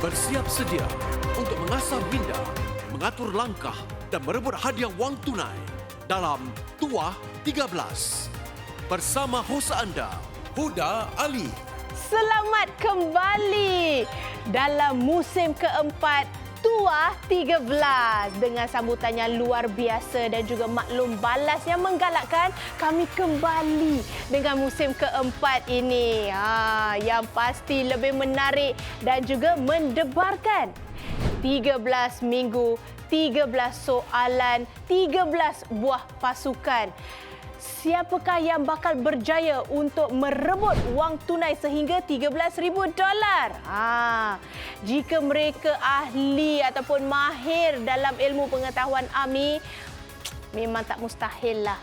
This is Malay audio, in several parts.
bersiap sedia untuk mengasah minda, mengatur langkah dan merebut hadiah wang tunai dalam Tuah 13. Bersama hos anda, Huda Ali. Selamat kembali dalam musim keempat Tuah 13 dengan sambutan yang luar biasa dan juga maklum balas yang menggalakkan kami kembali dengan musim keempat ini. Yang pasti lebih menarik dan juga mendebarkan. 13 minggu, 13 soalan, 13 buah pasukan. Siapakah yang bakal berjaya untuk merebut wang tunai sehingga $13,000? Jika mereka ahli ataupun mahir dalam ilmu pengetahuan AMI, memang tak mustahil lah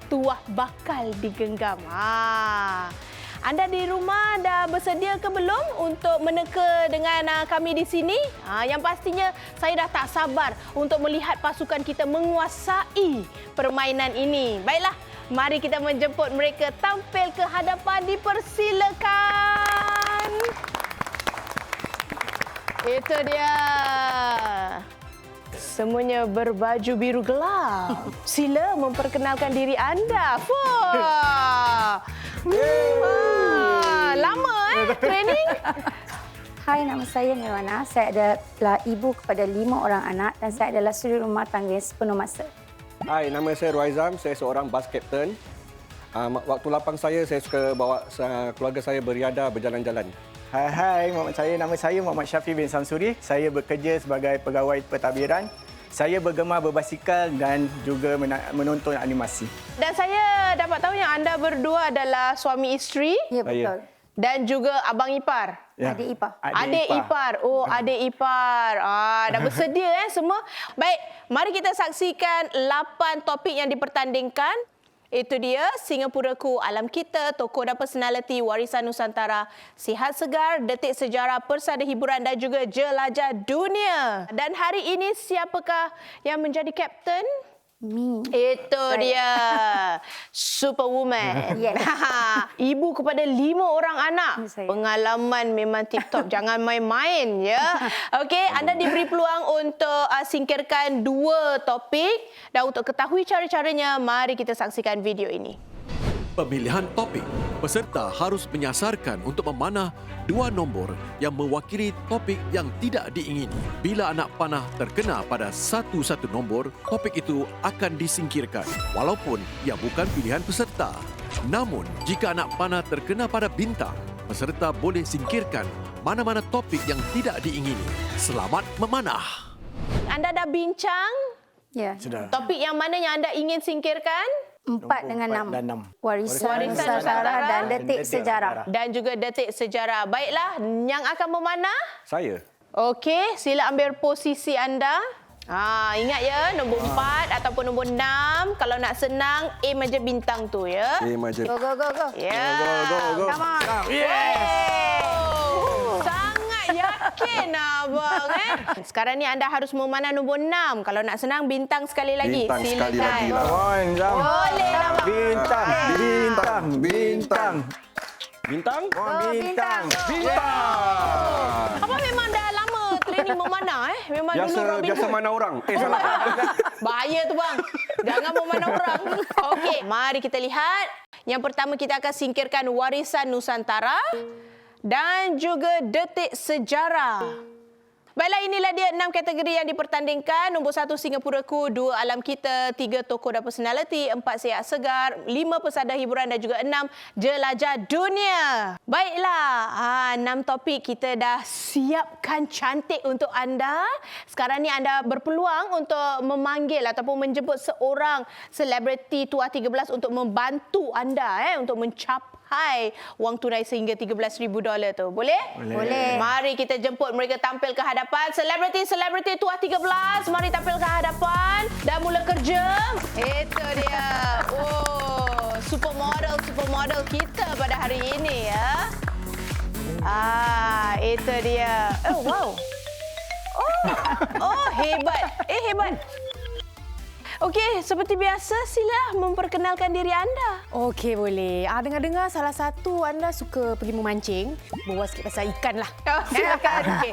tuah bakal digenggam. Anda di rumah dah bersedia ke belum untuk meneka dengan kami di sini? Yang pastinya saya dah tak sabar untuk melihat pasukan kita menguasai permainan ini. Baiklah, mari kita menjemput mereka tampil ke hadapan. Dipersilakan. Itu dia. Semuanya berbaju biru gelap. Sila memperkenalkan diri anda. Lama training? Hai, nama saya Nirwana. Saya adalah ibu kepada 5 orang anak dan saya adalah suri rumah tangga sepenuh masa. Hai, nama saya Ruaizam. Saya seorang bas kapten. Waktu lapang saya suka bawa keluarga saya beriadah, berjalan-jalan. Hai, nama saya Muhammad Syafiq bin Samsuri. Saya bekerja sebagai pegawai pentadbiran. Saya bergemar berbasikal dan juga menonton animasi. Dan saya dapat tahu yang anda berdua adalah suami isteri. Ya, betul. Dan juga abang ipar. Ya. Adik ipar. Adik ipar. Oh, adik ipar. Dah bersedia semua. Baik, mari kita saksikan 8 topik yang dipertandingkan. Itu dia Singapuraku, Alam Kita, Tokoh dan Personaliti, Warisan Nusantara, Sihat Segar, Detik Sejarah, Persada Hiburan dan juga Jelajah Dunia. Dan hari ini siapakah yang menjadi kapten? Mi. Itu dia. Superwoman. Yes. Ibu kepada 5 orang anak. Saya. Pengalaman memang tip-top. Jangan main-main ya. Okey, anda diberi peluang untuk singkirkan 2 topik. Dan untuk ketahui cara-caranya, mari kita saksikan video ini. Pemilihan topik. Peserta harus menyasarkan untuk memanah 2 nombor yang mewakili topik yang tidak diingini. Bila anak panah terkena pada satu nombor, topik itu akan disingkirkan walaupun ia bukan pilihan peserta. Namun, jika anak panah terkena pada bintang, peserta boleh singkirkan mana-mana topik yang tidak diingini. Selamat memanah. Anda dah bincang Ya. Sudah. topik yang mana yang anda ingin singkirkan? 4 dengan 6. dan 6. Warisan Nusantara Nusantara dan Detik Detik Sejarah. Dan juga Detik Sejarah. Baiklah, yang akan memanah? Saya. Okey, sila ambil posisi anda. Ingat ya, nombor 4 ataupun nombor 6. Kalau nak senang, aim aja bintang tu ya. Maja. Go. Ya. Go. Come on. Sangat yakin abang Sekarang ni anda harus memanah nombor 6. Kalau nak senang, bintang sekali lagi. Bintang Silakan. sekali lagi lah. Boleh lah bang. Bintang. Bintang? Bintang. Abang memang dah lama training memanah Memang dulu Biasa mana orang? Salah. Bahaya tu bang. Jangan memanah orang. Okey, mari kita lihat. Yang pertama kita akan singkirkan Warisan Nusantara dan juga Detik Sejarah. Baiklah, inilah dia 6 kategori yang dipertandingkan. Nombor 1 Singapuraku, 2 Alam Kita, 3 Tokoh dan Personaliti, 4 Sihat Segar, 5 Persada Hiburan dan juga 6 Jelajah Dunia. Baiklah, 6 topik kita dah siapkan cantik untuk anda. Sekarang ni anda berpeluang untuk memanggil ataupun menjemput seorang selebriti Tuah 13 untuk membantu anda untuk mencapai wang tunai sehingga $13,000 tu. Boleh? Boleh. Mari kita jemput mereka tampil ke hadapan. Selebriti Tuah 13, mari tampil ke hadapan. Dah mula kerja. Itu dia. Oh, supermodel kita pada hari ini ya. Itu dia. Oh, wow. Oh, hebat. Hebat. Okey, seperti biasa, sila memperkenalkan diri anda. Okey, boleh. Dengar-dengar salah satu anda suka pergi memancing. Bawa sikit pasal ikan lah. Silakan. Okey.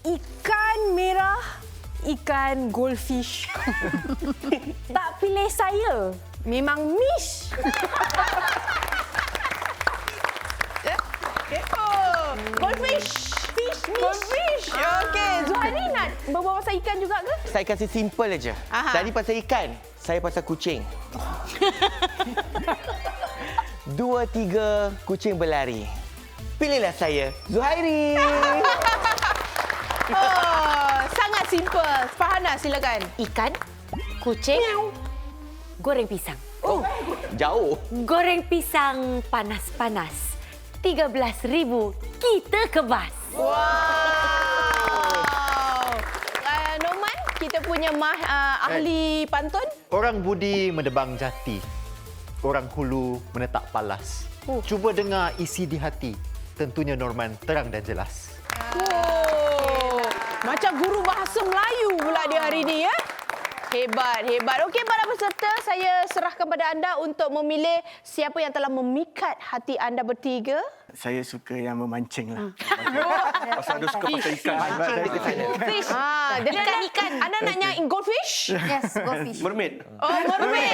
Ikan merah, ikan goldfish. Tak pilih saya. Memang mish. Goldfish. Goldfish. Okey, Zuhairi nak berbual pasal ikan juga ke? Saya kasih simple aja. Aha. Tadi pasal ikan, saya pasal kucing. 2, 3 kucing berlari. Pilihlah saya, Zuhairi. Sangat simple. Farhana, silakan. Ikan, kucing, goreng pisang. Jauh. Goreng pisang panas-panas. 13,000 kita kebas. Wow. Norman, kita punya ahli pantun. Orang budi mendebang jati. Orang hulu menetak palas. Cuba dengar isi di hati. Tentunya Norman terang dan jelas. Macam guru bahasa Melayu pula dia hari ini, ya? Hebat, hebat. Okey, para peserta, saya serahkan pada anda untuk memilih siapa yang telah memikat hati anda bertiga. Saya suka yang memancing lah. Pasal dia suka pasal ikan. Mancing dia ke sana. Fish. Ikan. Anda nak nyanyi goldfish? Yes, goldfish. Mermaid. Oh, mermaid.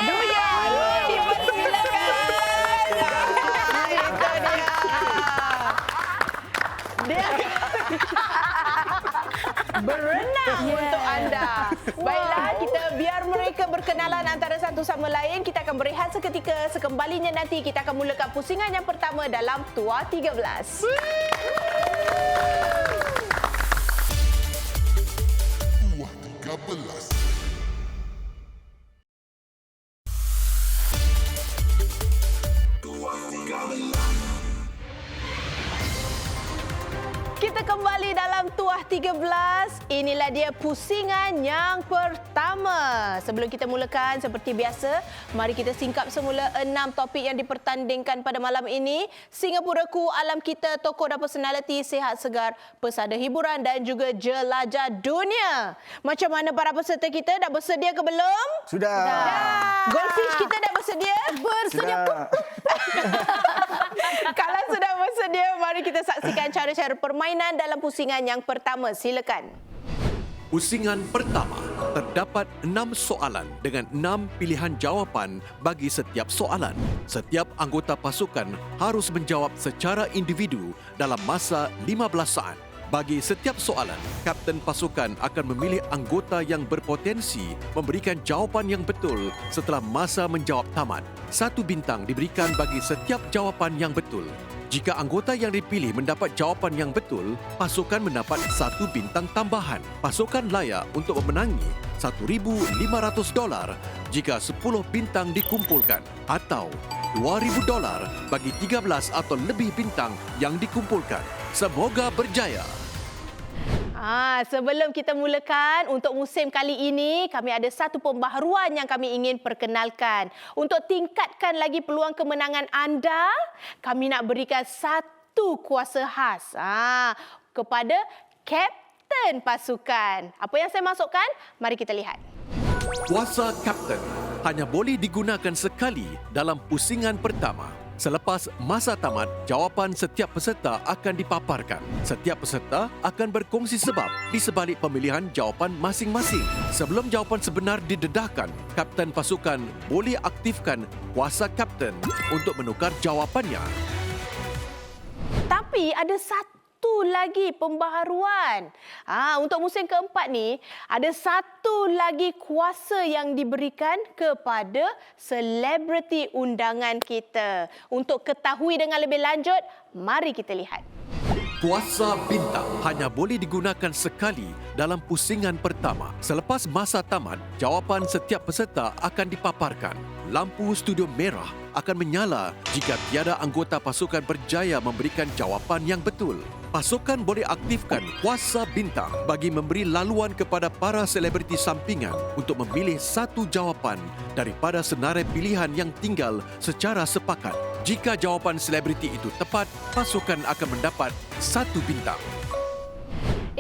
Duya. Dipersilakan. Itu dia. Berenang untuk anda. Baiklah, kita biar mereka berkenalan antara satu sama lain. Kita akan berehat seketika. Sekembalinya nanti kita akan mulakan pusingan yang pertama dalam Tua 13. Tua 13. Kita kembali dalam Tuah 13. Inilah dia pusingan yang pertama. Sebelum kita mulakan, seperti biasa, mari kita singkap semula 6 topik yang dipertandingkan pada malam ini. Singapuraku, alam kita, tokoh dan personaliti, sihat segar, pesada hiburan dan juga jelajah dunia. Macam mana para peserta kita? Dah bersedia ke belum? Sudah. Goldfish kita dah bersedia? Bersedia. Kalau sudah bersedia, mari kita saksikan cara-cara permainan dalam pusingan yang pertama. Silakan. Pusingan pertama, terdapat 6 soalan dengan 6 pilihan jawapan bagi setiap soalan. Setiap anggota pasukan harus menjawab secara individu dalam masa 15 saat. Bagi setiap soalan, kapten pasukan akan memilih anggota yang berpotensi memberikan jawapan yang betul setelah masa menjawab tamat. 1 bintang diberikan bagi setiap jawapan yang betul. Jika anggota yang dipilih mendapat jawapan yang betul, pasukan mendapat 1 bintang tambahan. Pasukan layak untuk memenangi $1,500 jika 10 bintang dikumpulkan atau $2,000 bagi 13 atau lebih bintang yang dikumpulkan. Semoga berjaya. Sebelum kita mulakan, untuk musim kali ini, kami ada satu pembaharuan yang kami ingin perkenalkan. Untuk tingkatkan lagi peluang kemenangan anda, kami nak berikan satu kuasa khas kepada kapten pasukan. Apa yang saya masukkan? Mari kita lihat. Kuasa kapten hanya boleh digunakan sekali dalam pusingan pertama. Selepas masa tamat, jawapan setiap peserta akan dipaparkan. Setiap peserta akan berkongsi sebab di sebalik pemilihan jawapan masing-masing. Sebelum jawapan sebenar didedahkan, kapten pasukan boleh aktifkan kuasa kapten untuk menukar jawapannya. Tapi ada satu lagi pembaharuan. Untuk musim keempat ni, ada satu lagi kuasa yang diberikan kepada selebriti undangan kita. Untuk ketahui dengan lebih lanjut, mari kita lihat. Kuasa bintang hanya boleh digunakan sekali dalam pusingan pertama. Selepas masa tamat, jawapan setiap peserta akan dipaparkan. Lampu studio merah akan menyala jika tiada anggota pasukan berjaya memberikan jawapan yang betul. Pasukan boleh aktifkan kuasa bintang bagi memberi laluan kepada para selebriti sampingan untuk memilih satu jawapan daripada senarai pilihan yang tinggal secara sepakat. Jika jawapan selebriti itu tepat, pasukan akan mendapat 1 bintang.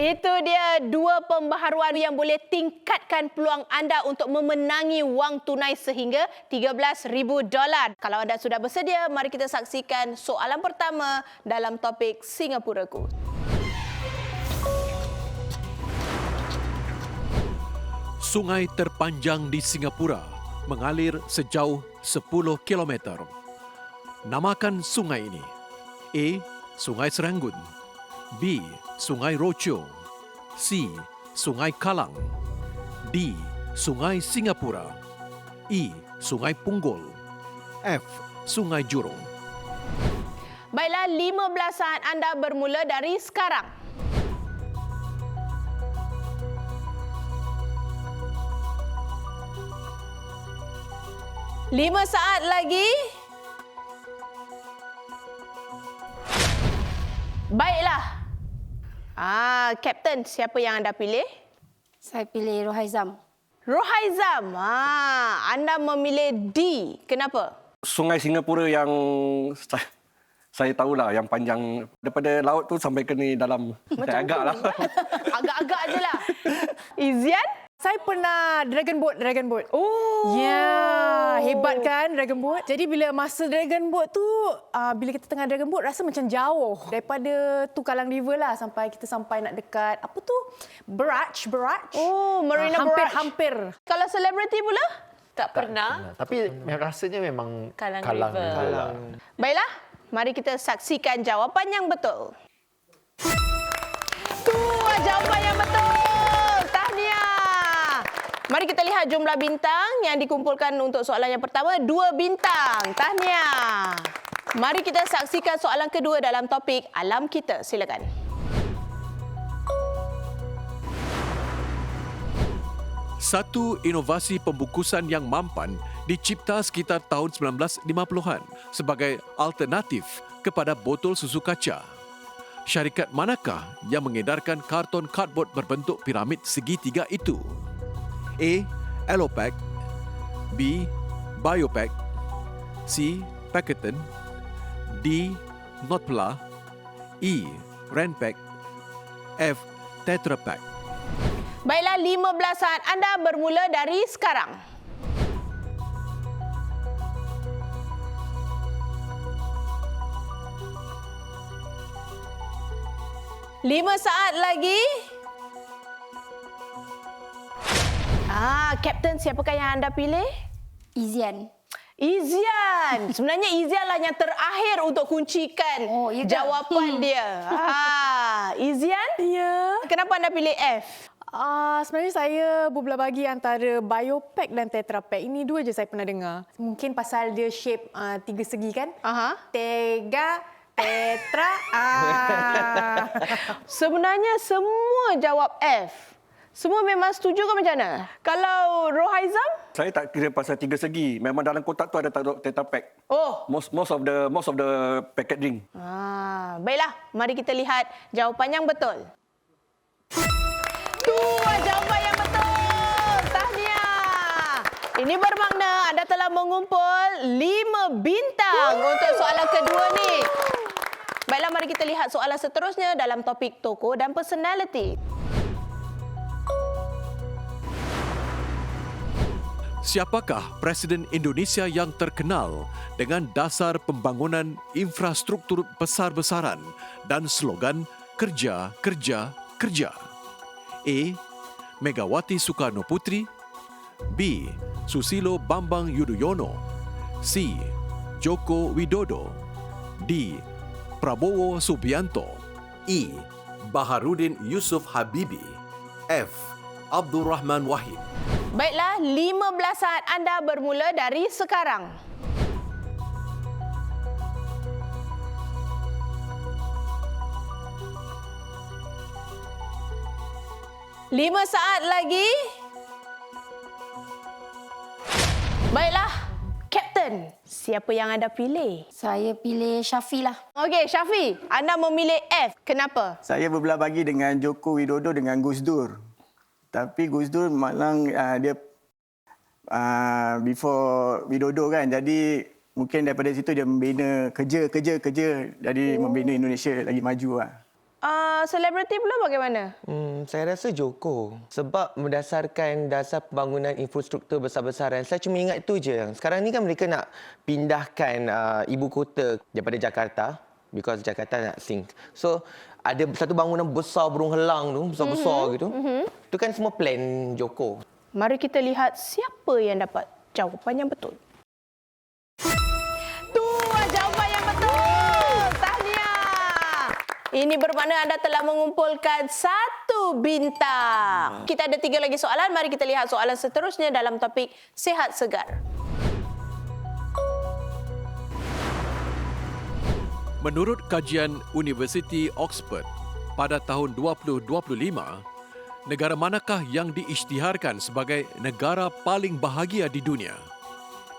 Itu dia dua pembaharuan yang boleh tingkatkan peluang anda untuk memenangi wang tunai sehingga $13,000. Kalau anda sudah bersedia, mari kita saksikan soalan pertama dalam topik Singapuraku. Sungai terpanjang di Singapura mengalir sejauh 10 km. Namakan sungai ini. A. Sungai Seranggun. B. Sungai Rocho. C. Sungai Kalang. D. Sungai Singapura. E. Sungai Punggol. F. Sungai Jurong. Baiklah, 15 saat anda bermula dari sekarang. Lima saat lagi. Baiklah. Kapten, siapa yang anda pilih? Saya pilih Rohaizam. Rohaizam. Anda memilih D. Kenapa? Sungai Singapura yang saya tahulah yang panjang daripada laut tu sampai ke ni dalam. Saya agaklah. Agak-agak je lah. Izian? Saya pernah dragon boat. Oh. Ya, hebat kan dragon boat. Jadi bila masa dragon boat tu, bila kita tengah dragon boat rasa macam jauh. Daripada Tukalang River lah sampai kita sampai nak dekat apa tu? Barrage. Oh, Marina Barrage. Hampir. Kalau selebriti pula? Tak pernah. Tapi rasanya memang Kalang Kalang River. juga lah. Baiklah, mari kita saksikan jawapan yang betul. Tu jawapan yang betul. Tahniah. Mari kita lihat jumlah bintang yang dikumpulkan untuk soalan yang pertama. 2 bintang. Tahniah. Mari kita saksikan soalan kedua dalam topik Alam Kita. Silakan. Satu inovasi pembukusan yang mampan dicipta sekitar tahun 1950-an sebagai alternatif kepada botol susu kaca. Syarikat manakah yang mengedarkan karton cardboard berbentuk piramid segitiga itu? A. Elopak. B. Biopack. C. Pakistan. D. Notpla. E. Renpack. F. Tetra Pak. Baiklah, 15 saat anda bermula dari sekarang. Lima saat lagi. Kapten, siapakah yang anda pilih? Izian. Izian. Sebenarnya Izian lah yang terakhir untuk kuncikan jawapan dia. Izian? Ya. Kenapa anda pilih F? Sebenarnya saya berbelah bagi antara Biopack dan Tetra Pak. Ini dua je saya pernah dengar. Mungkin pasal dia shape 3 segi kan? Tetra. Sebenarnya semua jawab F. Semua memang setuju ke macam mana? Kalau Rohaizam? Saya tak kira pasal 3 segi. Memang dalam kotak tu ada taruh Tetra Pak. Oh. Most of the packet drink. Baiklah, mari kita lihat jawapan yang betul. Dua jawapan yang betul. Tahniah. Ini bermakna anda telah mengumpul 5 bintang untuk soalan kedua ni. Baiklah, mari kita lihat soalan seterusnya dalam topik tokoh dan personality. Siapakah Presiden Indonesia yang terkenal dengan dasar pembangunan infrastruktur besar-besaran dan slogan kerja, kerja, kerja? A. Megawati Soekarno Putri. B. Susilo Bambang Yudhoyono. C. Joko Widodo. D. Prabowo Subianto. E. Baharudin Yusuf Habibie. F. Abdul Rahman Wahid. Baiklah, 15 saat anda bermula dari sekarang. Lima saat lagi. Baiklah, Kapten, siapa yang anda pilih? Saya pilih Syafi lah. Okey, Syafi, anda memilih F. Kenapa? Saya berbelah bagi dengan Joko Widodo dengan Gus Dur. Tapi Gus Dur malang dia before Widodo kan. Jadi mungkin daripada situ dia membina kerja. Jadi membina Indonesia lagi maju lah. Selebriti pula bagaimana? Saya rasa Joko. Sebab berdasarkan dasar pembangunan infrastruktur besar-besaran, saya cuma ingat itu je. Sekarang ni kan mereka nak pindahkan ibu kota daripada Jakarta. Because Jakarta nak sink. So, ada satu bangunan besar burung helang tu, besar-besar gitu. Itu kan semua plan Joko. Mari kita lihat siapa yang dapat jawapan yang betul. Jawapan yang betul. Tahniah. Ini bermakna anda telah mengumpulkan 1 bintang. Kita ada 3 lagi soalan. Mari kita lihat soalan seterusnya dalam topik Sihat Segar. Menurut kajian Universiti Oxford, pada tahun 2025, negara manakah yang diisytiharkan sebagai negara paling bahagia di dunia?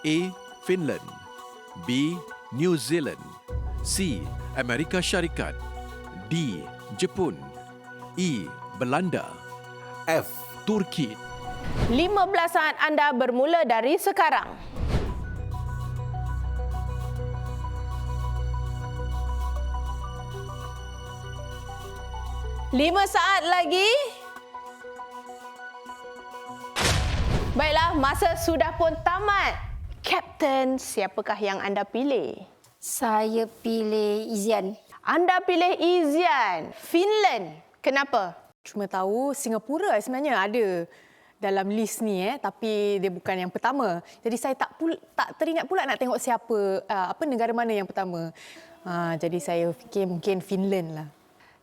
A. Finland, B. New Zealand, C. Amerika Syarikat, D. Jepun, E. Belanda, F. Turki. 15 saat anda bermula dari sekarang. Lima saat lagi. Baiklah, masa sudah pun tamat. Kapten, siapakah yang anda pilih? Saya pilih Izian. Anda pilih Izian. Finland. Kenapa? Cuma tahu Singapura sebenarnya ada dalam list ni tapi dia bukan yang pertama. Jadi saya tak teringat pula nak tengok siapa negara mana yang pertama. Jadi saya fikir mungkin Finland lah.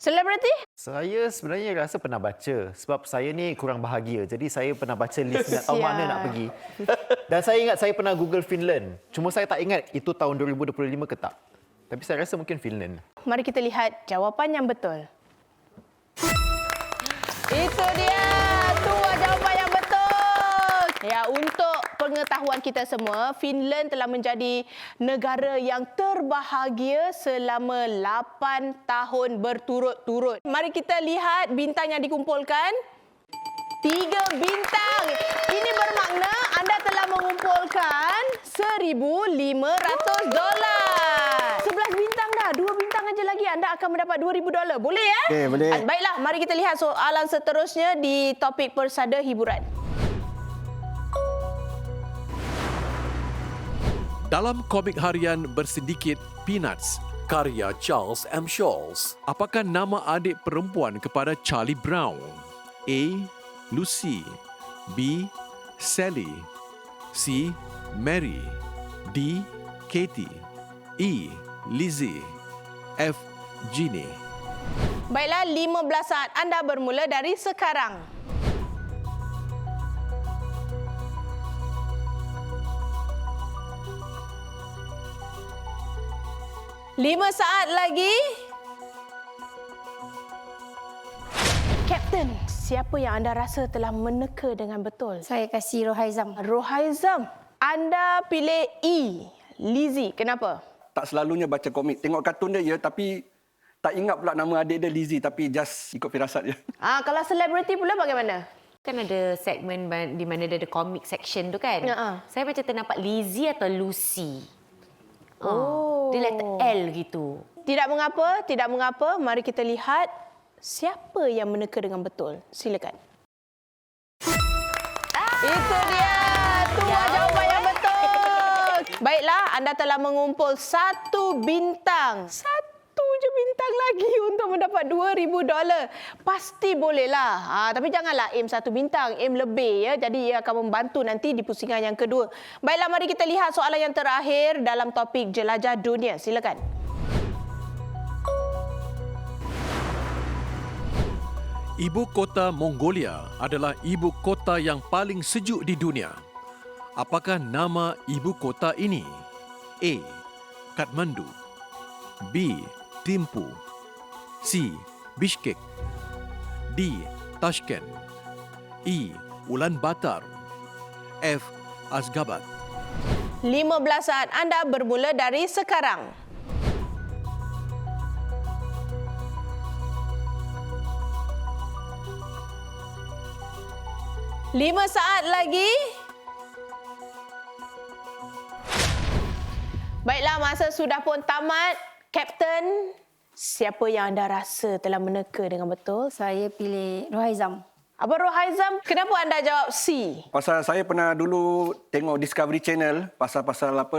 Selebriti? Saya sebenarnya rasa pernah baca sebab saya ni kurang bahagia. Jadi saya pernah baca list nak tahu mana nak pergi. Dan saya ingat saya pernah Google Finland. Cuma saya tak ingat itu tahun 2025 ke tak. Tapi saya rasa mungkin Finland. Mari kita lihat jawapan yang betul. Itu dia. Dua jawapan yang betul. Ya, untuk pengetahuan kita semua, Finland telah menjadi negara yang terbahagia selama 8 tahun berturut-turut. Mari kita lihat bintang yang dikumpulkan. 3 bintang. Ini bermakna anda telah mengumpulkan $1,500. 11 bintang dah. 2 bintang aja lagi anda akan mendapat $2,000. Boleh ya? Okey, boleh. Baiklah, mari kita lihat soalan seterusnya di topik persada hiburan. Dalam komik harian bersindikit Peanuts, karya Charles M. Schulz, apakah nama adik perempuan kepada Charlie Brown? A. Lucy, B. Sally, C. Mary, D. Katie, E. Lizzie, F. Jeannie. Baiklah, 15 saat anda bermula dari sekarang. Lima saat lagi. Kapten, siapa yang anda rasa telah meneka dengan betul? Saya kasih Rohaizam. Rohaizam. Anda pilih E. Lizzie. Kenapa? Tak selalunya baca komik. Tengok kartun dia, tapi tak ingat pula nama adik dia Lizzie, tapi just ikut firasat je. Kalau selebriti pula bagaimana? Kan ada segmen di mana dia ada comic section tu kan. Saya macam ternampak Lizzie atau Lucy. Dia letter L gitu. Tidak mengapa. Mari kita lihat siapa yang meneka dengan betul. Silakan. Itu dia. Dua jawapan yang betul. Baiklah, anda telah mengumpul 1 bintang. 1 je bintang lagi untuk mendapat $2,000. Pasti bolehlah. Tapi janganlah aim 1 bintang, aim lebih ya. Jadi ia akan membantu nanti di pusingan yang kedua. Baiklah, mari kita lihat soalan yang terakhir dalam topik jelajah dunia. Silakan. Ibu kota Mongolia adalah ibu kota yang paling sejuk di dunia. Apakah nama ibu kota ini? A. Kathmandu, B. Thimphu, C. Bishkek, D. Tashkent, E. Ulaanbaatar, F. Ashgabat. 15 saat anda bermula dari sekarang. Lima saat lagi. Baiklah, masa sudah pun tamat. Kapten, Siapa yang anda rasa telah meneka dengan betul? Saya pilih Rohaizam. Abang Rohaizam, kenapa anda jawab C? Pasal saya pernah dulu tengok Discovery Channel pasal apa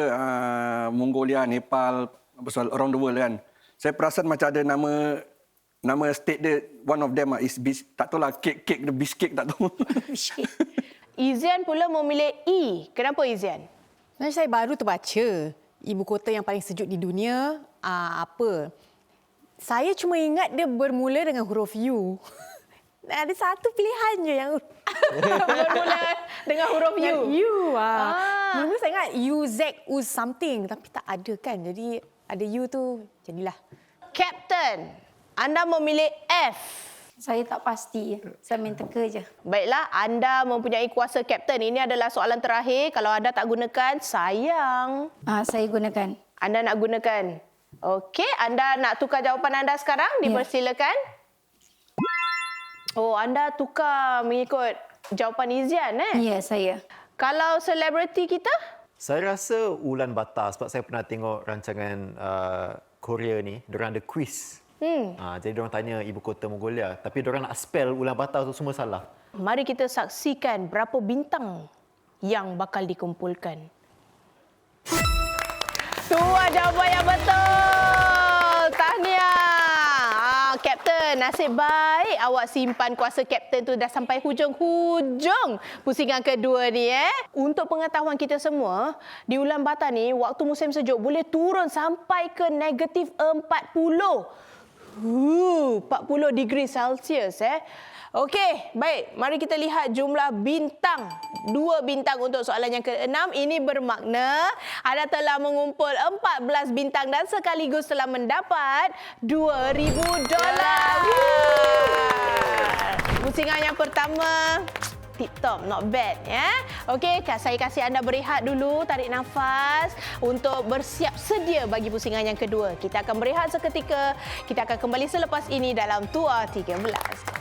Mongolia, Nepal, pasal around the world kan. Saya perasan macam ada nama state dia, one of them is tak tahulah kek the biscuit tak tahu. Izian pula memilih E. Kenapa Izian? Sebenarnya saya baru terbaca ibu kota yang paling sejuk di dunia apa. Saya cuma ingat dia bermula dengan huruf U. Ada satu pilihan je yang Bermula dengan huruf U. U. Mula saya ingat UZ U something tapi tak ada kan. Jadi ada U tu jadilah. Captain, anda memilih F. Saya tak pasti. Saya main teka je. Baiklah, anda mempunyai kuasa Captain. Ini adalah soalan terakhir. Kalau anda tak gunakan, sayang. Saya gunakan. Anda nak gunakan. Okey, anda nak tukar jawapan anda sekarang? Dipersilakan. Oh, anda tukar mengikut jawapan Izian, Ya, saya. Kalau selebriti kita? Saya rasa Ulaanbaatar sebab saya pernah tengok rancangan Korea ni, diorang ada quiz. Jadi diorang tanya ibu kota Mongolia, tapi diorang nak spell Ulaanbaatar tu semua salah. Mari kita saksikan berapa bintang yang bakal dikumpulkan. Tu jawapan yang betul. Tahniah. Kapten, nasib baik awak simpan kuasa kapten tu dah sampai hujung-hujung pusingan kedua ni. Untuk pengetahuan kita semua, di Ulaanbaatar ni waktu musim sejuk boleh turun sampai ke negatif 40. 40 degree Celsius. Okey, baik. Mari kita lihat jumlah bintang. 2 bintang untuk soalan yang ke-6. Ini bermakna anda telah mengumpul 14 bintang dan sekaligus telah mendapat $2,000. Pusingan yang pertama, tip-top, not bad. Okey, saya kasih anda berehat dulu, tarik nafas untuk bersiap sedia bagi pusingan yang kedua. Kita akan berehat seketika. Kita akan kembali selepas ini dalam Tua 13.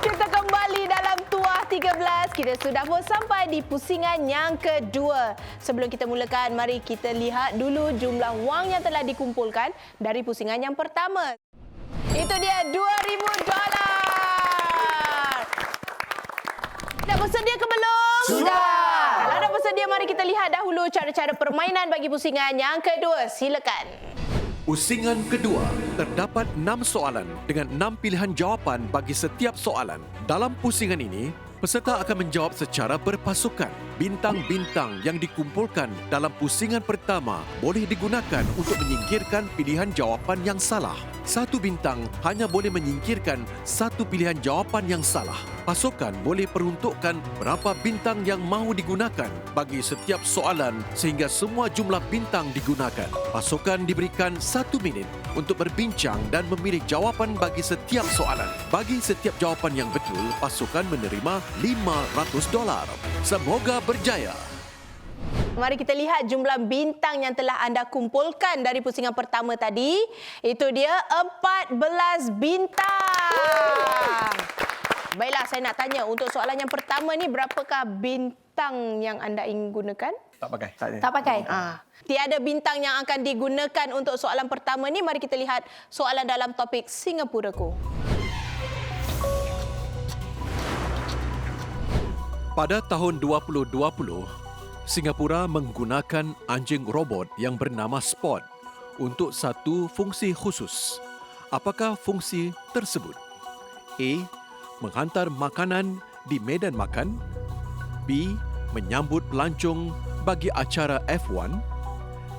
Kita kembali dalam Tuah 13. Kita sudah pun sampai di pusingan yang kedua. Sebelum kita mulakan, mari kita lihat dulu jumlah wang yang telah dikumpulkan dari pusingan yang pertama. Itu dia $2,000. Dah bersedia ke belum? Sudah. Kalau dah bersedia, mari kita lihat dahulu cara-cara permainan bagi pusingan yang kedua. Silakan. Pusingan kedua, terdapat 6 soalan dengan 6 pilihan jawapan bagi setiap soalan. Dalam pusingan ini, peserta akan menjawab secara berpasukan. Bintang-bintang yang dikumpulkan dalam pusingan pertama boleh digunakan untuk menyingkirkan pilihan jawapan yang salah. Satu bintang hanya boleh menyingkirkan satu pilihan jawapan yang salah. Pasukan boleh peruntukkan berapa bintang yang mahu digunakan bagi setiap soalan sehingga semua jumlah bintang digunakan. Pasukan diberikan 1 minit untuk berbincang dan memilih jawapan bagi setiap soalan. Bagi setiap jawapan yang betul, pasukan menerima $500. Semoga berjaya. Mari kita lihat jumlah bintang yang telah anda kumpulkan dari pusingan pertama tadi. Itu dia 14 bintang. Baiklah, saya nak tanya untuk soalan yang pertama ni, berapakah bintang yang anda ingin gunakan? Tak pakai. Tak pakai. Tiada bintang yang akan digunakan untuk soalan pertama ni. Mari kita lihat soalan dalam topik Singapuraku. Pada tahun 2020, Singapura menggunakan anjing robot yang bernama Spot untuk satu fungsi khusus. Apakah fungsi tersebut? A. Menghantar makanan di medan makan. B. Menyambut pelancong bagi acara F1.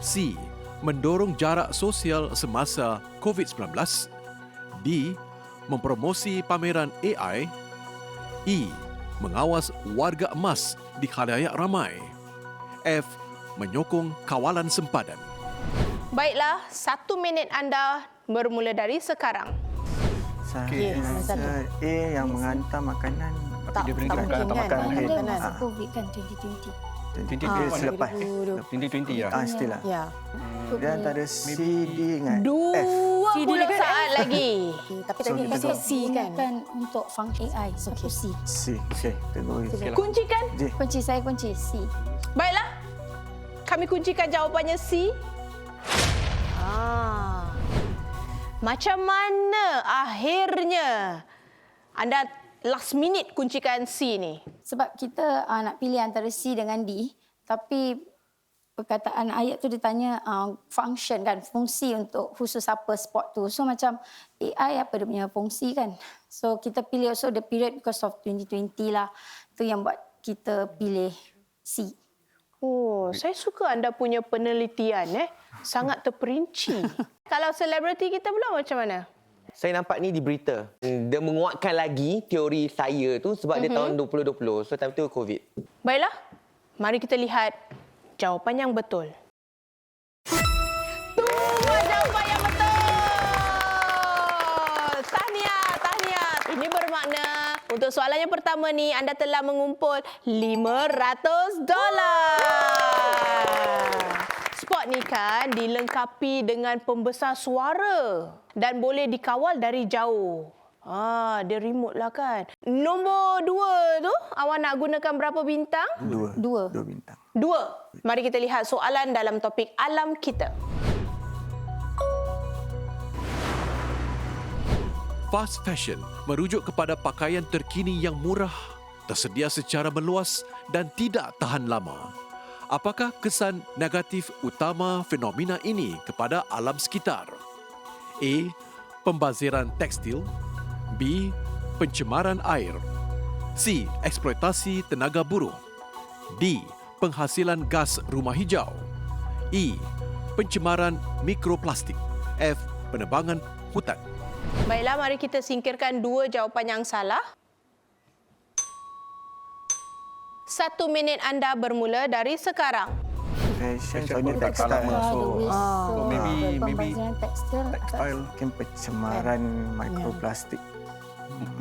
C. Mendorong jarak sosial semasa COVID-19. D. Mempromosi pameran AI. E. Mengawas warga emas di khalayak ramai. F. Menyokong kawalan sempadan. Baiklah, 1 minit anda bermula dari sekarang. Saya rasa A yang menghantar makanan. Tak Dia beri mungkin hantar kan? makanan. Ada akhir. masa COVID kan 2020. Selepas. 2020 lah. Still lah. Ya. Dia antara C, D dengan F. 20 saat lagi. Tapi tadi kita pasal C kan. Gunakan untuk function AI. So, C. C. Okey, tengok. Kuncikan. Kunci saya kunci C. Baiklah. Kami kuncikan jawapannya C. Macam mana akhirnya anda last minute kuncikan C ni? Sebab kita nak pilih antara C dengan D, tapi perkataan ayat tu dia tanya function kan, fungsi untuk khusus apa sport tu. So macam AI apa dia punya fungsi kan. So kita pilih also the period because of 2020 lah. Tu yang buat kita pilih C. Oh, saya suka anda punya penelitian sangat terperinci. Kalau selebriti kita pula macam mana? Saya nampak ni di berita. Dia menguatkan lagi teori saya tu sebab dia tahun 2020. So time tu COVID. Baiklah, mari kita lihat jawapan yang betul. Dua jawapan yang betul. Tahniah. Ini bermakna untuk soalan yang pertama ni anda telah mengumpul $500. Spot ni kan dilengkapi dengan pembesar suara dan boleh dikawal dari jauh. Dia remote lah kan. Nombor 2 tu, awak nak gunakan berapa bintang? 2 bintang. 2. Mari kita lihat soalan dalam topik alam kita. Fast fashion merujuk kepada pakaian terkini yang murah, tersedia secara meluas dan tidak tahan lama. Apakah kesan negatif utama fenomena ini kepada alam sekitar? A. Pembaziran tekstil. B. Pencemaran air. C. Eksploitasi tenaga buruh. D. Penghasilan gas rumah hijau. E. Pencemaran mikroplastik. F. Penebangan hutan. Baiklah, mari kita singkirkan 2 jawapan yang salah. 1 minit anda bermula dari sekarang. Fashion soalnya tekstil. So maybe Pembaziran tekstil. textile. Mungkin pencemaran mikroplastik.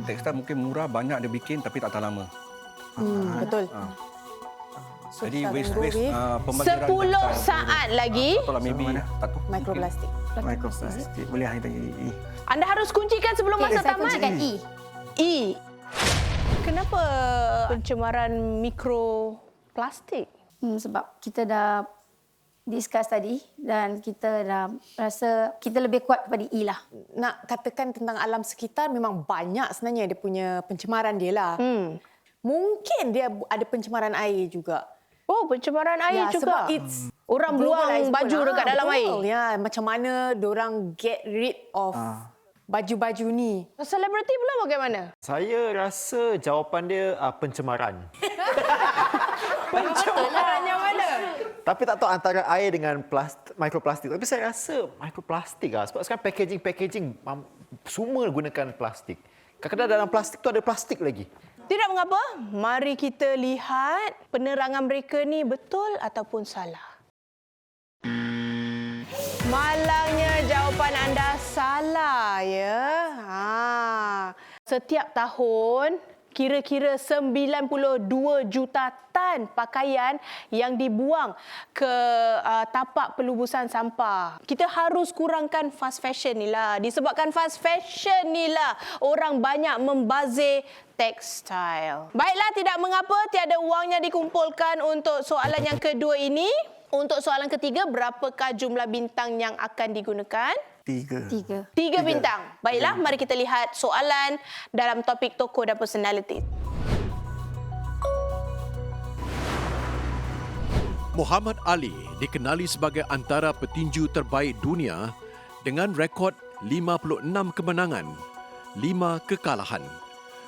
Tekstil mungkin murah, banyak dia bikin tapi tak tahan lama. Betul. Jadi waste pembaziran 10 saat lagi. Betul lah, maybe tak tahu. Mikroplastik. Mikroplastik. Boleh kita E. Anda harus kuncikan sebelum masa Saya tamat. kuncikan E. E. Kenapa pencemaran mikroplastik? Sebab kita dah discuss tadi dan kita dah rasa kita lebih kuat kepada E lah. Nak katakan tentang alam sekitar memang banyak sebenarnya dia punya pencemaran dia lah. Mungkin dia ada pencemaran air juga. Oh, pencemaran air juga. Sebab it's orang buang baju dekat dalam air. Ya, macam mana diorang get rid of baju-baju ni. Selebriti pula bagaimana? Saya rasa jawapan dia pencemaran. Pencemaran yang mana? Tapi tak tahu antara air dengan mikroplastik. Tapi saya rasa mikroplastik lah. Sebab sekarang packaging semua gunakan plastik. Kadang-kadang dalam plastik tu ada plastik lagi. Tidak mengapa. Mari kita lihat penerangan mereka ni betul ataupun salah. Malangnya jawapan anda salah ya. Setiap tahun kira-kira 92 juta tan pakaian yang dibuang ke tapak pelubusan sampah. Kita harus kurangkan fast fashion ni lah. Disebabkan fast fashion ni lah orang banyak membazir tekstil. Baiklah, tidak mengapa tiada wangnya dikumpulkan untuk soalan yang kedua ini. Untuk soalan ketiga, berapakah jumlah bintang yang akan digunakan? 3. 3 bintang. Baiklah, mari kita lihat soalan dalam topik tokoh dan personality. Muhammad Ali dikenali sebagai antara petinju terbaik dunia dengan rekod 56 kemenangan, 5 kekalahan.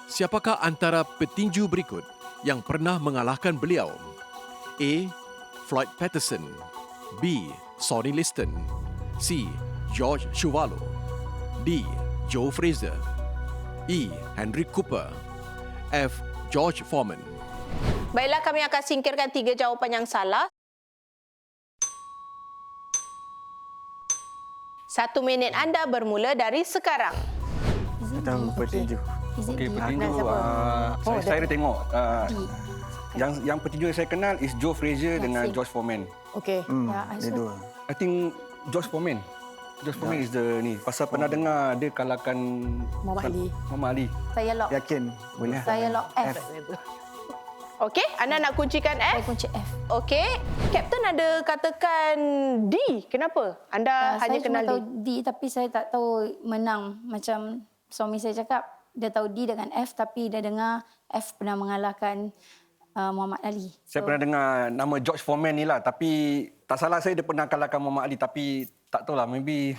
Siapakah antara petinju berikut yang pernah mengalahkan beliau? A. Floyd Patterson. B. Sonny Liston. C. George Chuvalo. D. Joe Frazier. E. Henry Cooper. F. George Foreman. Baiklah, kami akan singkirkan 3 jawapan yang salah. 1 minit anda bermula dari sekarang. Saya tahu petinju. Okey, petinju. Saya tengok Yang petinju yang saya kenal is Joe Frazier dengan George Foreman. Okey. Ya, Dia dua. I think George Foreman. George Foreman is the ni. Pasal pernah dengar dia kalahkan Muhammad Ali. Saya lock. Yakin boleh. Saya lock F. Okey, anda nak kuncikan Saya F? kunci F. Okey. Kapten ada katakan D. Kenapa? Anda hanya Saya kenal cuma tahu D. D tapi saya tak tahu menang. Macam suami saya cakap, dia tahu D dengan F tapi dia dengar F pernah mengalahkan Muhammad Ali. Saya pernah dengar nama George Foreman ni lah. Tapi tak salah saya dia pernah kalahkan Muhammad Ali. Tapi tak tahulah, maybe...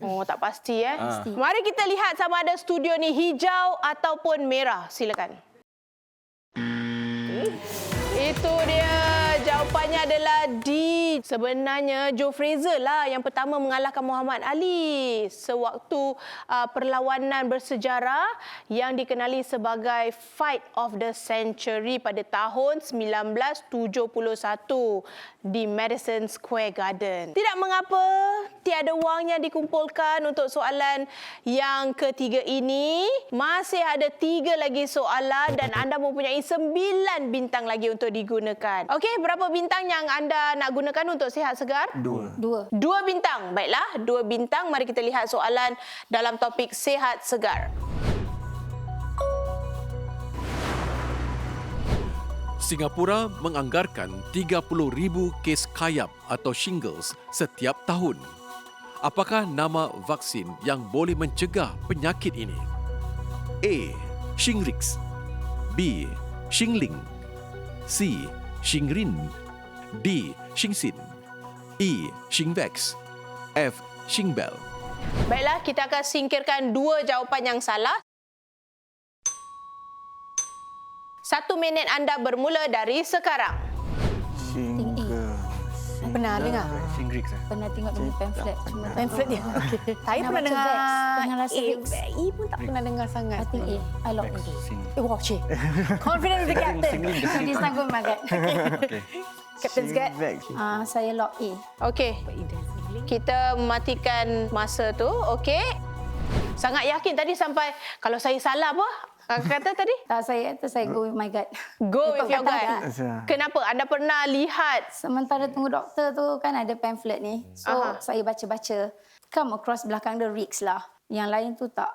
Oh, tak pasti Mari kita lihat sama ada studio ni hijau ataupun merah. Silakan. Itu dia. Jawapannya adalah D. Sebenarnya Joe Frazier lah yang pertama mengalahkan Muhammad Ali sewaktu perlawanan bersejarah yang dikenali sebagai Fight of the Century pada tahun 1971 di Madison Square Garden. Tidak mengapa, tiada wang yang dikumpulkan untuk soalan yang ketiga ini. Masih ada 3 lagi soalan dan anda mempunyai 9 bintang lagi untuk digunakan. Okey, berapa bintang yang anda nak gunakan untuk sihat segar? 2. 2 bintang. Baiklah, 2 bintang. Mari kita lihat soalan dalam topik sihat segar. Singapura menganggarkan 30,000 kes kayap atau shingles setiap tahun. Apakah nama vaksin yang boleh mencegah penyakit ini? A. Shingrix, B. Shingling, C. Shingrin, D. Shingsin, E. Shingvax, F. Shingbel. Baiklah, kita akan singkirkan 2 jawapan yang salah. 1 minit anda bermula dari sekarang. Pernah dengar? Shingrix. Pernah tengok dalam pamphlet. Cuma Pamphlet dia. Okey. Saya Pernah pernah baca dengar Vex, pernah rasa Vex. E pun tak pernah dengar sangat. I think A. I lock A. Wah, cik. Confident with the captain. So dia sanggup magat. Captain's guard. Saya lock A. Okey. Kita mematikan masa tu. Okey. Sangat yakin tadi sampai kalau saya salah apa? Kata tadi? Tak, saya go with my gut. Go with your gut. Betul. Kenapa? Anda pernah lihat? Sementara tunggu doktor tu kan ada pamphlet ni. So saya baca-baca. Come across belakang dia Rix lah. Yang lain tu tak.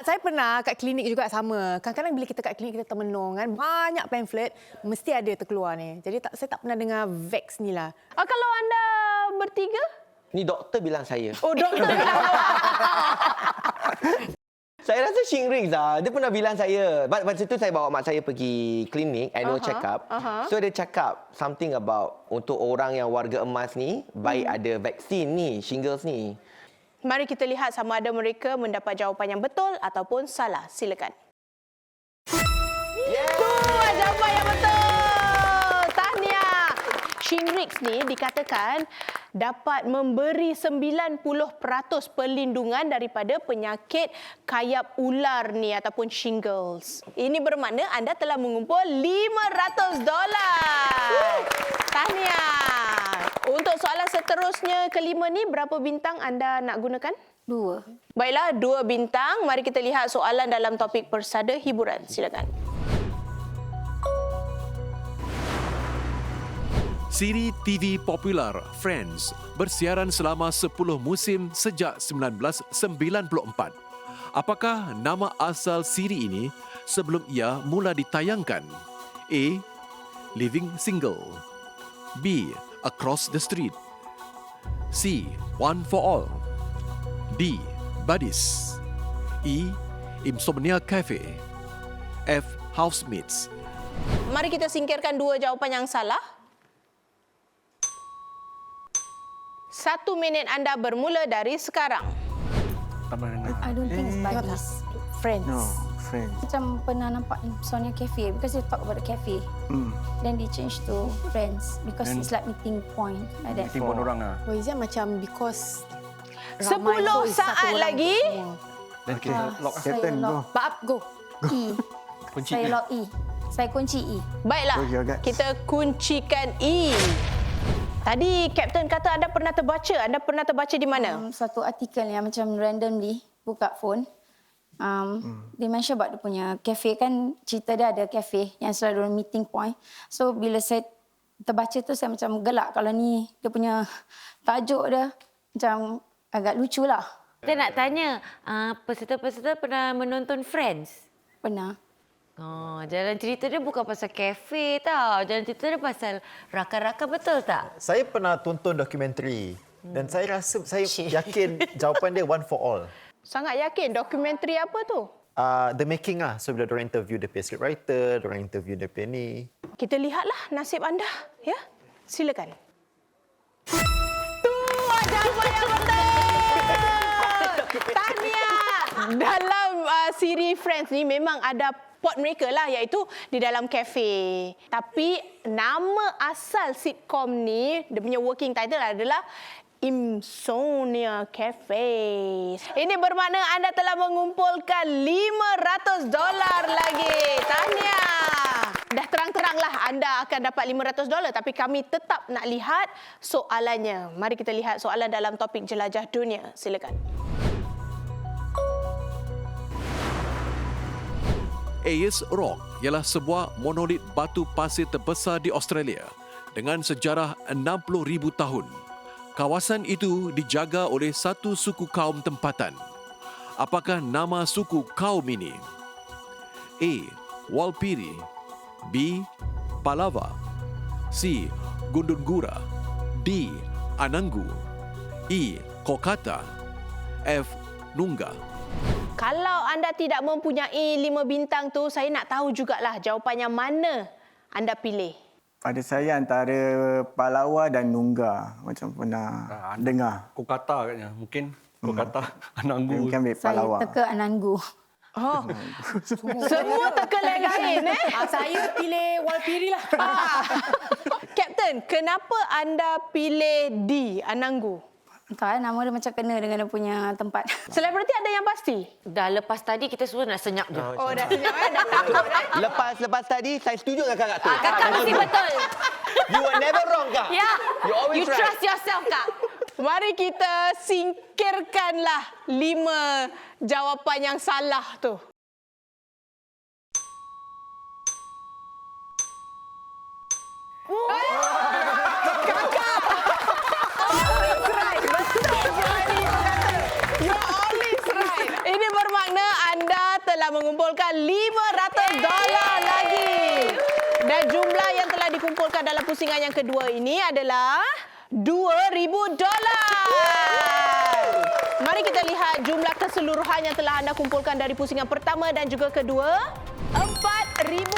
Saya pernah kat klinik juga sama. Kadang-kadang bila kita kat klinik kita termenung kan, banyak pamphlet mesti ada terkeluar ni. Jadi saya tak pernah dengar Vex ni lah. Kalau anda bertiga? Ni doktor bilang saya. Oh, doktor bilang awak. Saya rasa Shingrix lah. Dia pernah bilang saya. Masa tu saya bawa mak saya pergi klinik, annual check-up. So dia cakap something about untuk orang yang warga emas ni, baik ada vaksin ni, shingles ni. Mari kita lihat sama ada mereka mendapat jawapan yang betul ataupun salah. Silakan. Itu jawapan yang betul. Tahniah. Shingrix ni dikatakan dapat memberi 90% perlindungan daripada penyakit kayap ular ni ataupun shingles. Ini bermakna anda telah mengumpul $500. Tahniah. Untuk soalan seterusnya kelima ni, berapa bintang anda nak gunakan? 2. Baiklah, 2 bintang. Mari kita lihat soalan dalam topik persada hiburan. Silakan. Siri TV popular Friends bersiaran selama 10 musim sejak 1994. Apakah nama asal siri ini sebelum ia mula ditayangkan? A. Living Single, B. Across the Street, C. One for All, D. Buddies, E. Insomnia Cafe, F. Housemates. Mari kita singkirkan 2 jawapan yang salah. 1 minit anda bermula dari sekarang. I don't think it's Buddies. Friends. No, Friends. Macam pernah nampak Insomnia Cafe because they talk about the cafe. Then they change to Friends because it's like meeting point like that. Timbun orang lah. Oh, is it macam because 10 saat lagi. Okay, lock. Captain, go. Baap, go. E. Saya lock E. Saya kunci E. Baiklah, Go your guts. kita kuncikan E. Tadi Kapten kata anda pernah terbaca. Anda pernah terbaca di mana? Satu artikel yang macam randomly buka phone. Dia mention about dia punya cafe kan, cerita dia ada cafe yang selalu meeting point. So bila saya terbaca tu saya macam gelak kalau ni dia punya tajuk dia macam agak lucu lah. Kita nak tanya, peserta-peserta pernah menonton Friends? Pernah. Oh, jalan cerita dia bukan pasal kafe tau. Jalan cerita dia pasal rakan-rakan, betul tak? Saya pernah tonton dokumentari dan saya rasa, saya yakin jawapan dia one for all. Sangat yakin dokumentari apa tu? The Making lah. So bila diorang interview the script writer, diorang interview the ni. Kita lihatlah nasib anda, ya. Silakan. Tu jawapan yang betul. Tahniah. Dalam siri Friends ni memang ada plot mereka lah, iaitu di dalam kafe. Tapi nama asal sitcom ni, dia punya working title adalah Insomnia Cafe. Ini bermakna anda telah mengumpulkan $500 lagi. Tahniah. Dah terang-teranglah anda akan dapat $500, tapi kami tetap nak lihat soalannya. Mari kita lihat soalan dalam topik jelajah dunia. Silakan. Ayers Rock ialah sebuah monolit batu pasir terbesar di Australia dengan sejarah 60,000 tahun. Kawasan itu dijaga oleh satu suku kaum tempatan. Apakah nama suku kaum ini? A. Walpiri, B. Palava, C. Gundungura, D. Anangu, E. Kokata, F. Nungga. Kalau anda tidak mempunyai 5 bintang tu, saya nak tahu jugalah jawapannya mana anda pilih. Pada saya antara Palawa dan Nungga. Macam pernah dengar. Kokata katnya. Mungkin Kokata, Anangu. Mungkin ambil Saya Palawa. teka Anangu. Oh, semua teka lain Saya pilih Walpiri lah. Kapten, kenapa anda pilih D, Anangu? Entah, nama dia macam kena dengan dia punya tempat. Selebriti ada yang pasti? Dah lepas tadi kita semua nak senyap je. Oh, dah senyap dah takut Lepas tadi, saya setuju dengan kakak tu. Kakak mesti betul. You were never wrong, Kak. Ya. You always You right. trust yourself, Kak. Mari kita singkirkanlah 5 jawapan yang salah tu. Ini bermakna anda telah mengumpulkan $500 lagi. Dan jumlah yang telah dikumpulkan dalam pusingan yang kedua ini adalah $2,000. Mari kita lihat jumlah keseluruhan yang telah anda kumpulkan dari pusingan pertama dan juga kedua. $4,000.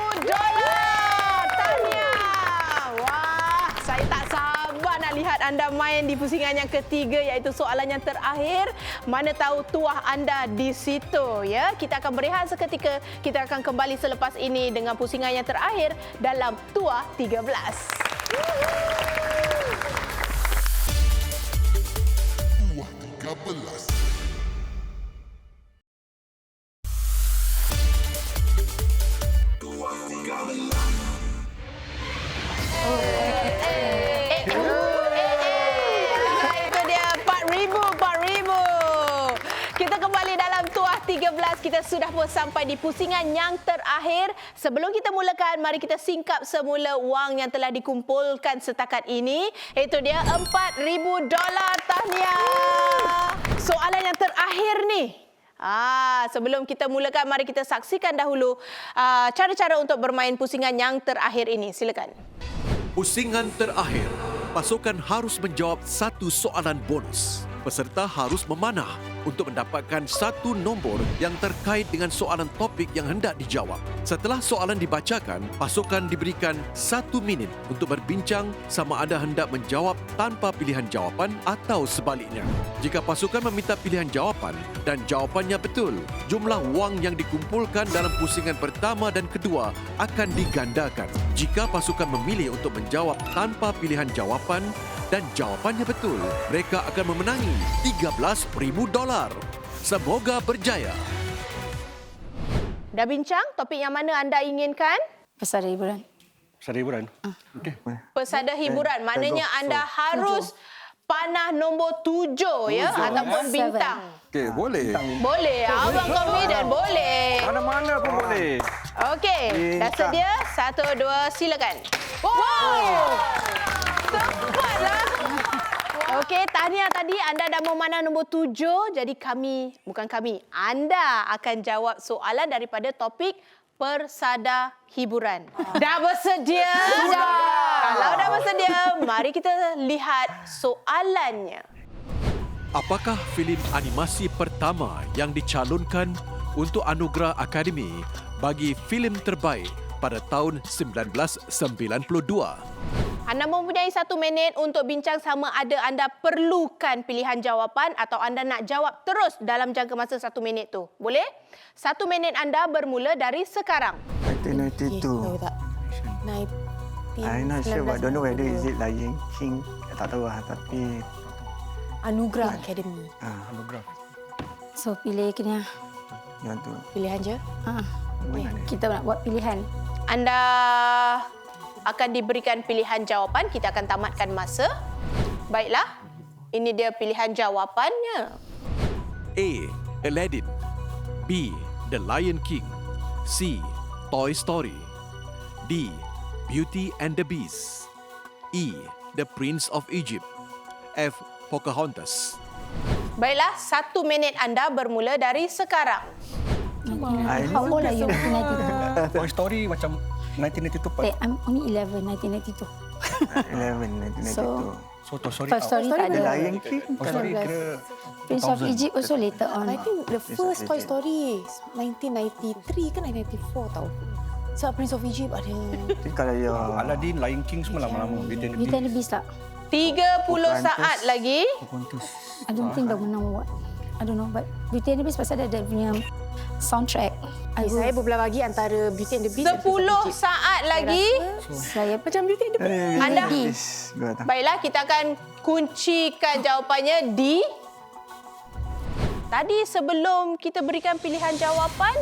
Tahniah. Wah, saya tak sabar nak lihat anda main di pusingan yang ketiga, iaitu soalan yang terakhir. Mana tahu tuah anda di situ, ya. Kita akan berehat seketika. Kita akan kembali selepas ini dengan pusingan yang terakhir dalam Tuah 13. Tuah 13. Itu dia $4,000. Kita kembali dalam Tuah 13. Kita sudah pun sampai di pusingan yang terakhir. Sebelum kita mulakan, mari kita singkap semula wang yang telah dikumpulkan setakat ini. Itu dia $4,000. Tahniah. Soalan yang terakhir ni. Sebelum kita mulakan, mari kita saksikan dahulu cara-cara untuk bermain pusingan yang terakhir ini. Silakan. Pusingan terakhir, pasukan harus menjawab satu soalan bonus. Peserta harus memanah untuk mendapatkan satu nombor yang terkait dengan soalan topik yang hendak dijawab. Setelah soalan dibacakan, pasukan diberikan 1 minit untuk berbincang sama ada hendak menjawab tanpa pilihan jawapan atau sebaliknya. Jika pasukan meminta pilihan jawapan dan jawapannya betul, jumlah wang yang dikumpulkan dalam pusingan pertama dan kedua akan digandakan. Jika pasukan memilih untuk menjawab tanpa pilihan jawapan dan jawapannya betul, mereka akan memenangi $13,000. Semoga berjaya. Dah bincang topik yang mana anda inginkan? Pesara hiburan. Pesara hiburan. Okey. Pesada hiburan. Maknanya anda harus panah nombor 7 ya ataupun bintang. Okey, boleh. Boleh. Abang confident boleh. Mana-mana pun boleh. Okey, dah sedia? 1, 2, silakan. Wow! Cepatlah. Okey, tahniah tadi anda dah memanah nombor 7. Jadi anda akan jawab soalan daripada topik persada hiburan. Dah bersedia? Sudah. Kalau dah bersedia, mari kita lihat soalannya. Apakah filem animasi pertama yang dicalonkan untuk anugerah Akademi bagi filem terbaik pada tahun 1992? Anda mempunyai 1 minit untuk bincang sama ada anda perlukan pilihan jawapan atau anda nak jawab terus dalam jangka masa 1 minit tu. Boleh? 1 minit anda bermula dari sekarang. 1992. tak? I'm not sure, but don't know whether is it Lion King. Tak tahu lah, tapi... Anugerah Akademi. So pilih kena. Yang tu. Pilihan je. Kita nak buat pilihan. Anda akan diberikan pilihan jawapan. Kita akan tamatkan masa. Baiklah. Ini dia pilihan jawapannya. A. Aladdin. B. The Lion King. C. Toy Story. D. Beauty and the Beast. E. The Prince of Egypt. F. Pocahontas. Baiklah, 1 minit anda bermula dari sekarang. How old are you? 1992. Toy Story macam 1992. I'm only 11, 1992. 11, 1992. So Toy Story. Toy Story tak The ada. Lion King. Toy Story kira Prince of Egypt also later on. I think the first Toy Story 1993 kan 1994 tau. Sebab Prince of Egypt ada. Tapi kalau you... Aladdin, Lion King semua lama-lama. Beauty and the Beast tak? 30 saat lagi. I don't think dah menang what. I don't know, but Beauty and the Beast pasal dia punya soundtrack. Saya berbelah bagi antara Beauty and the Beast 10 saat lagi. Saya macam Beauty and the Beast. Anda. Good. Baiklah, kita akan kuncikan jawapannya di... Tadi sebelum kita berikan pilihan jawapan,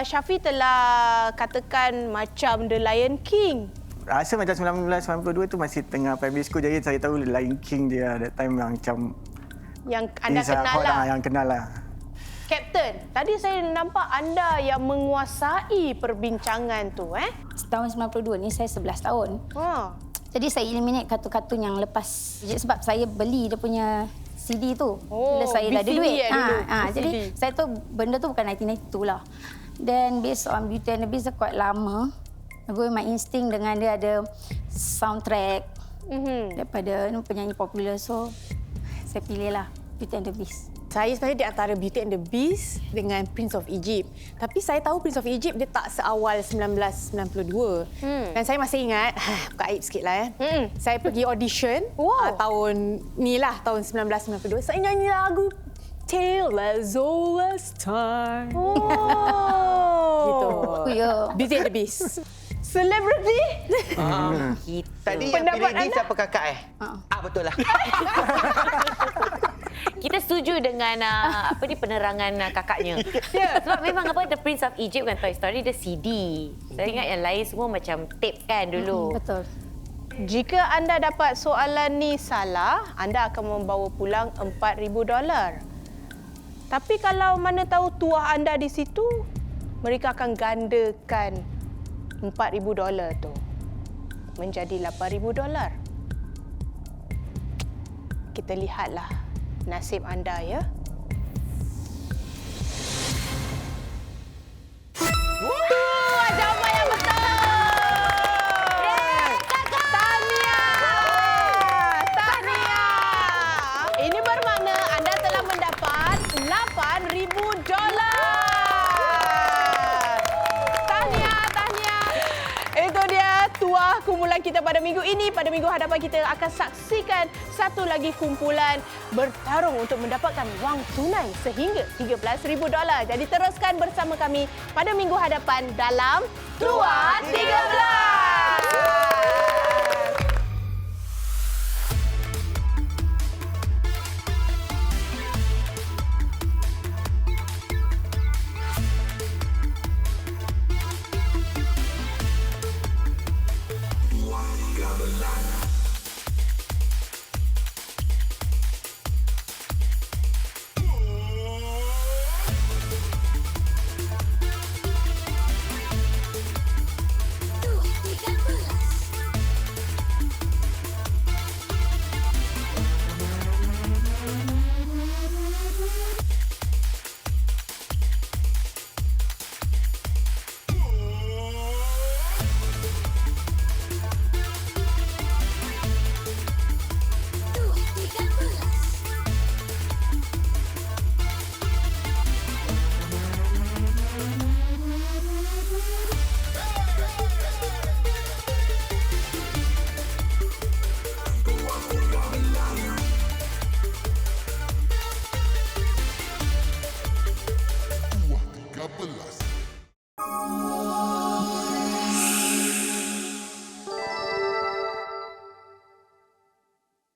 Syafi telah katakan macam The Lion King. Rasa macam 1992 tu masih tengah primary school, jadi saya tahu Lion King dia that time yang macam... Yang anda kenal lah. Yang kenal lah. Kapten, tadi saya nampak anda yang menguasai perbincangan tu. Tahun 92 ni saya 11 tahun. Jadi saya eliminate kartun-kartun yang lepas. Sebab saya beli dia punya CD tu. Bila saya dah ada BCD duit. dulu. Jadi saya tu benda tu bukan 1992 lah. Then based on Beauty and the Beast, dia quite lama. I go with my instinct dengan dia ada soundtrack daripada penyanyi popular. So saya pilihlah Beauty and the Beast. Saya sebenarnya di antara Beauty and the Beast dengan Prince of Egypt. Tapi saya tahu Prince of Egypt dia tak seawal 1992. Dan saya masih ingat, buka aib sikit lah saya pergi audition tahun ni lah, tahun 1992. Saya nyanyi lagu Tale as Old as Time. Gitu. Beauty and the Beast. Selebriti? Tadi yang pilih ni siapa kakak betul lah. Kita setuju dengan penerangan kakaknya. Sebab memang The Prince of Egypt dengan Toy Story dia CD. Saya ingat yang lain semua macam tape kan dulu. Betul. Jika anda dapat soalan ni salah, anda akan membawa pulang $4,000. Tapi kalau mana tahu tuah anda di situ, mereka akan gandakan $4,000 tu menjadi $8,000. Kita lihatlah nasib anda ya. Jawapan yang betul. Tahniah. Ini bermakna anda telah mendapat $8,000. Itu dia tuah kumpulan kita pada minggu ini. Pada minggu hadapan kita akan saksikan satu lagi kumpulan bertarung untuk mendapatkan wang tunai sehingga $13,000. Jadi teruskan bersama kami pada minggu hadapan dalam Tuah 13.